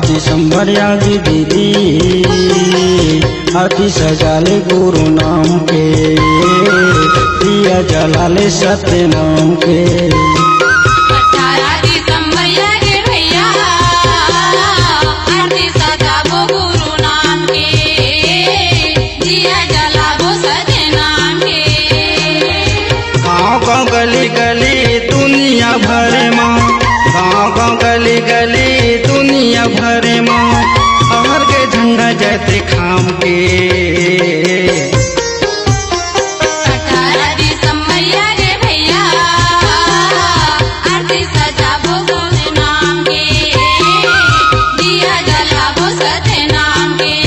दिसंबर यागी दीदी हाथी सजाले गुरु नाम के दिया जलाले सत्य नाम के 18 दिसंबर यागे भैया आरती सजाबो गुरु नाम के दिया जलाबो सत्य नाम के। गाँव गाँव गली गली दुनिया भर माँ गाँव गाँव गली गली दुनिया भर माँ हर के झंडा जैसे खाम के 18 दिसंबर यागे भैया आरती सजाबो गुरु नाम के दिया जलाबो सत्य नाम के।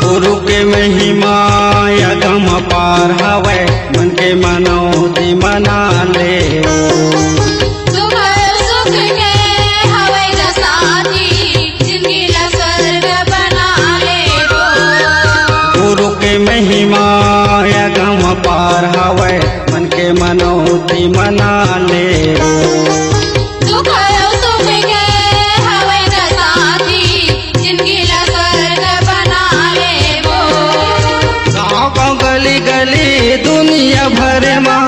गुरु के महिमा अगम पार हवै मन के मनौती मना ले सुख सुख के हवै ग साथी जिंदगी ला स्वर्ग बना ले गो। गुरु के महिमा अगम पार हवै मन के मनौती मना ले सुख सुख के हवै ग साथी जिंदगी ला स्वर्ग बना ले गो। गाँव गाँव गली गली दुनिया भर माँ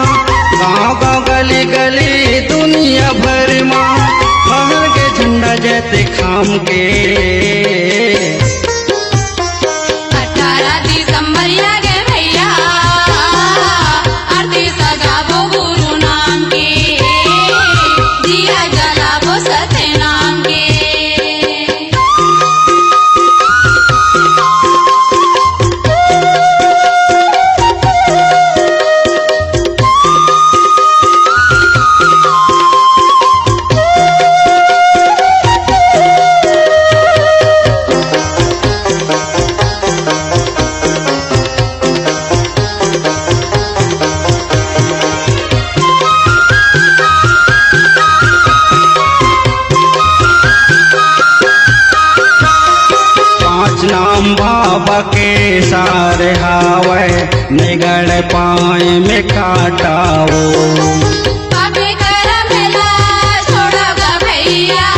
गाँव गाँव गली गली दुनिया भर माँ बाहर के झंडा जैसे खाम के 18 दिसंबर यागे भैया आरती सजाबो गुरु नाम के दिया जलाबो सत्य नाम के। पांच नाम बाबा के सारे हावै निगड़ पाए में काटाओ पापी कर्म ला छोड़ो ग भैया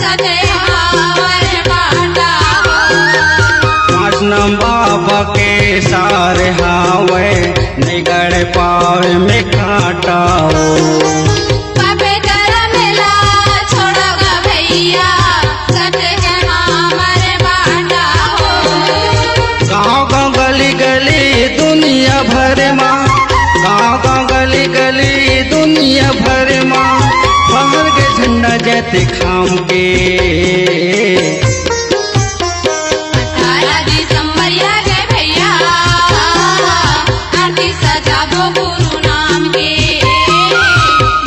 सते हावर बाटा हो। पांच नाम बाबा के सारे हावै निगड़ पाए में काटाओ पापी कर्म ला छोड़ो ग भैया सते हावर बाटा हो। गाँव गाँव गली गली दुनिया भर माँ गाँव गाँव गली गली दुनिया भर माँ बाहर के झंडा जैसे खाम के 18 दिसंबर यागे भैया आरती सजाबो गुरु नाम के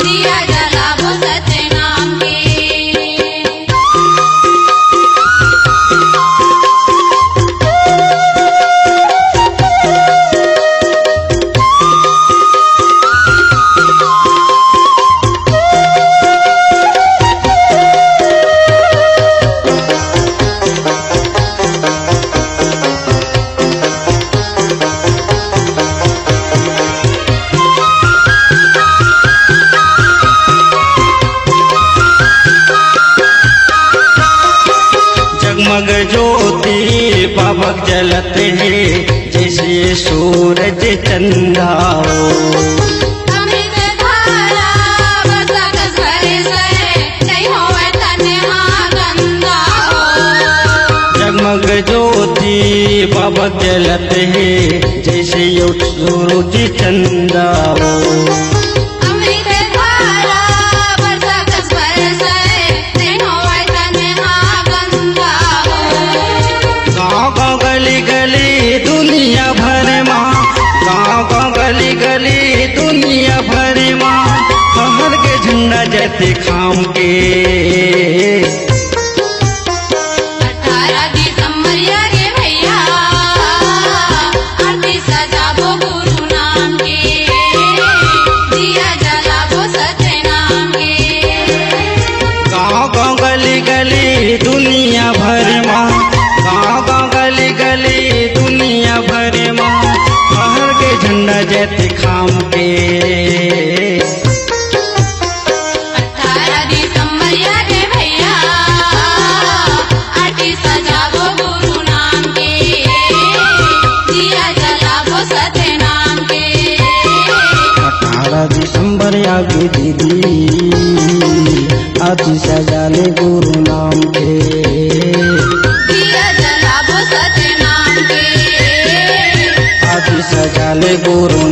दिया जलाबो सत्य नाम के। जगमग ज्योति पावक जलते हैं जैसे सूरज चंदा हो अमृत धारा बरसा कस भरे से नहीं होवे तन्हा गंगा हो। जगमग ज्योति पावक जलते हैं जैसे सूरज चंदा हो अमृत धारा बरसा कस भरे से नहीं होवे तन्हा गंगा हो। गाँव गाँव गली गली दुनिया भर माँ गाँव गाँव गली गली दुनिया भर माँ हर के झंडा जैसे खाम के 18 दिसंबर यागे भैया आरती सजाबो गुरु नाम के दिया जलाबो सत्य नाम के गाँव गाँव गली गली दुनिया भर माँ गाँव गाँव गली गली दुनिया भर माँ हर के झंडा जैसे खाम के 18 दिसंबर यागे भैया आरती सजाबो गुरु नाम के दिया जलाबो सत्य नाम के 18 दिसंबर आगे दीदी आती सजाले गुरु नाम के दिया जलाबो सत्य नाम के आती सजाले गुरु